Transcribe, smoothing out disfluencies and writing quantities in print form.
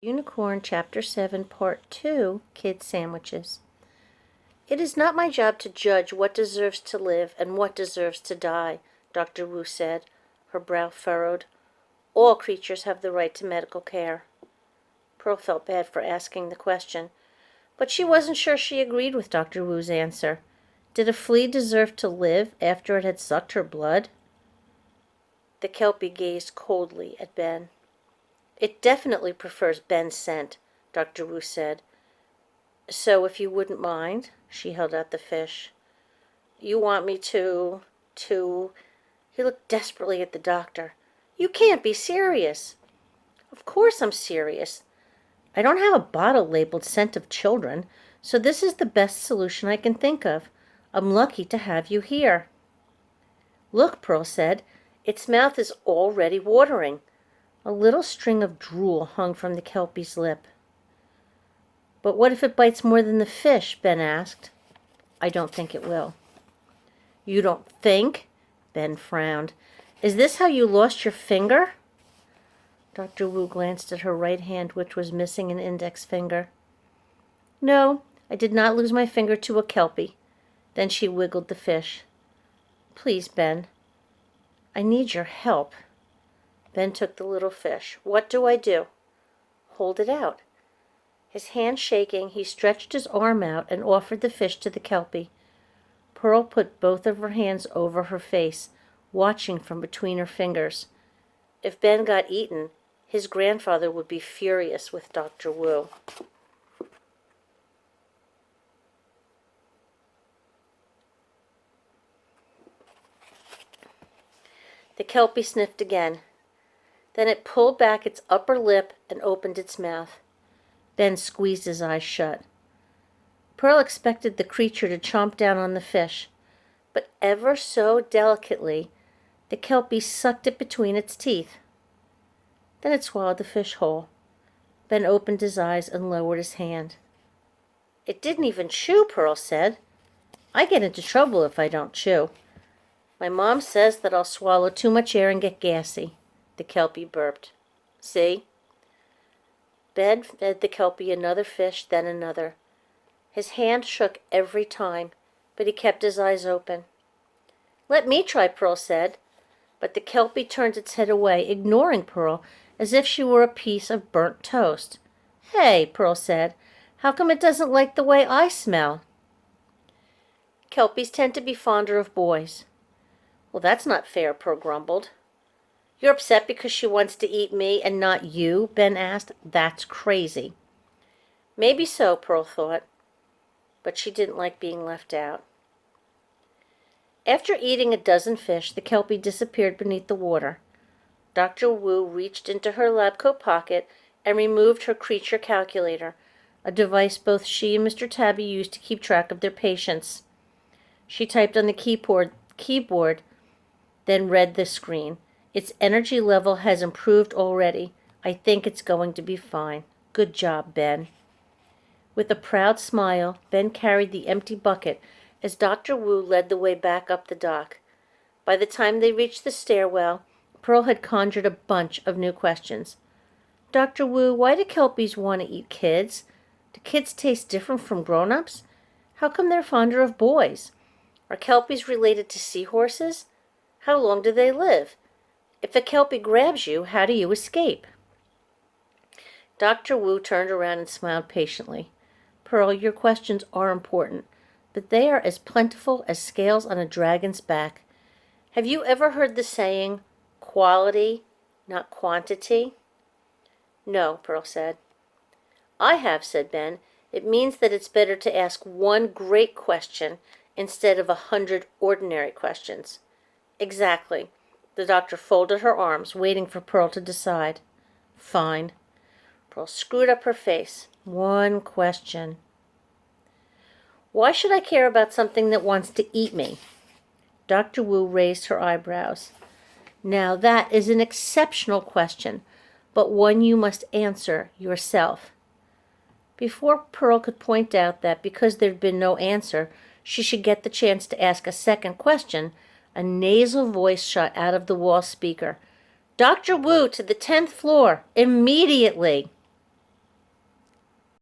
Unicorn Chapter 7 Part 2 Kid Sandwiches. It is not my job to judge what deserves to live and what deserves to die, Dr. Wu said, her brow furrowed. All creatures have the right to medical care. Pearl felt bad for asking the question, but she wasn't sure she agreed with Dr. Wu's answer. Did a flea deserve to live after it had sucked her blood? The Kelpie gazed coldly at Ben. It definitely prefers Ben's scent, Dr. Wu said. So if you wouldn't mind, she held out the fish. You want me to... He looked desperately at the doctor. You can't be serious. Of course I'm serious. I don't have a bottle labeled scent of children, so this is the best solution I can think of. I'm lucky to have you here. Look, Pearl said, its mouth is already watering. A little string of drool hung from the Kelpie's lip. But what if it bites more than the fish? Ben asked. I don't think it will. You don't think? Ben frowned. Is this how you lost your finger? Dr. Wu glanced at her right hand, which was missing an index finger. No, I did not lose my finger to a Kelpie. Then she wiggled the fish. Please, Ben, I need your help. Ben took the little fish. What do I do? Hold it out. His hand shaking, he stretched his arm out and offered the fish to the Kelpie. Pearl put both of her hands over her face, watching from between her fingers. If Ben got eaten, his grandfather would be furious with Dr. Wu. The Kelpie sniffed again. Then it pulled back its upper lip and opened its mouth. Ben squeezed his eyes shut. Pearl expected the creature to chomp down on the fish, but ever so delicately, the Kelpie sucked it between its teeth. Then it swallowed the fish whole. Ben opened his eyes and lowered his hand. It didn't even chew, Pearl said. I get into trouble if I don't chew. My mom says that I'll swallow too much air and get gassy. The Kelpie burped. See? Ben fed the Kelpie another fish, then another. His hand shook every time, but he kept his eyes open. Let me try, Pearl said, but the Kelpie turned its head away, ignoring Pearl as if she were a piece of burnt toast. Hey, Pearl said, how come it doesn't like the way I smell? Kelpies tend to be fonder of boys. Well, that's not fair, Pearl grumbled. You're upset because she wants to eat me and not you? Ben asked. That's crazy. Maybe so, Pearl thought, but she didn't like being left out. After eating a dozen fish, the Kelpie disappeared beneath the water. Dr. Wu reached into her lab coat pocket and removed her creature calculator, a device both she and Mr. Tabby used to keep track of their patients. She typed on the keyboard, then read the screen. Its energy level has improved already. I think it's going to be fine. Good job, Ben. With a proud smile, Ben carried the empty bucket as Dr. Wu led the way back up the dock. By the time they reached the stairwell, Pearl had conjured a bunch of new questions. Dr. Wu, why do Kelpies want to eat kids? Do kids taste different from grown-ups? How come they're fonder of boys? Are Kelpies related to seahorses? How long do they live? If a Kelpie grabs you, how do you escape? Dr. Wu turned around and smiled patiently. Pearl, your questions are important, but they are as plentiful as scales on a dragon's back. Have you ever heard the saying, quality, not quantity? No, Pearl said. I have, said Ben. It means that it's better to ask one great question instead of 100 ordinary questions. Exactly. The doctor folded her arms, waiting for Pearl to decide. Fine. Pearl screwed up her face. One question. Why should I care about something that wants to eat me? Dr. Wu raised her eyebrows. Now that is an exceptional question, but one you must answer yourself. Before Pearl could point out that because there'd been no answer, she should get the chance to ask a second question, a nasal voice shot out of the wall speaker. Dr. Wu to the 10th floor, immediately!